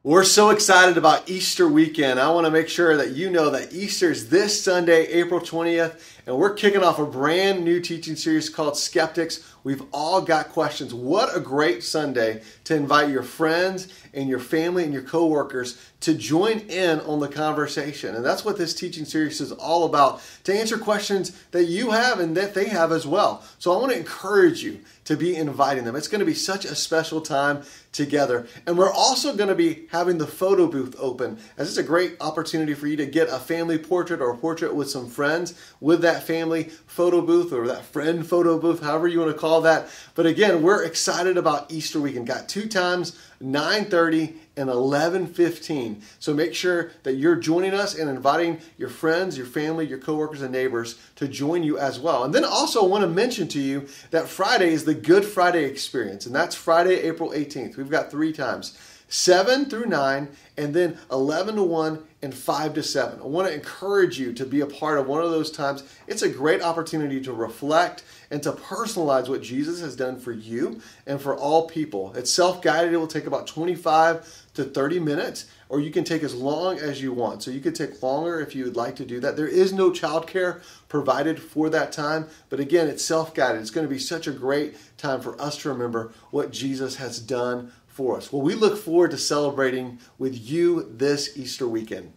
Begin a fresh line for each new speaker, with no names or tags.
We're so excited about Easter weekend. I want to make sure that you know that Easter is this Sunday, April 20th, and we're kicking off a brand new teaching series called Skeptics. We've all got questions. What a great Sunday to invite your friends and your family and your coworkers to join in on the conversation. And that's what this teaching series is all about, to answer questions that you have and that they have as well. So I want to encourage you to be inviting them. It's going to be such a special time together. And we're also going to be having the photo booth open, as it's a great opportunity for you to get a family portrait or a portrait with some friends with that family photo booth or that friend photo booth, however you want to call that. But again, we're excited about Easter weekend. Got two times, 9:30 and 11:15. So make sure that you're joining us and inviting your friends, your family, your coworkers, and neighbors to join you as well. And then also I want to mention to you that Friday is the Good Friday experience, and that's Friday, April 18th. We've got three times, 7 through 9, and then 11 to 1 and 5 to 7. I want to encourage you to be a part of one of those times. It's a great opportunity to reflect and to personalize what Jesus has done for you and for all people. It's self-guided. It will take about 25 to 30 minutes, or you can take as long as you want. So you could take longer if you would like to do that. There is no childcare provided for that time, but again, it's self-guided. It's going to be such a great time for us to remember what Jesus has done for us. Well, we look forward to celebrating with you this Easter weekend.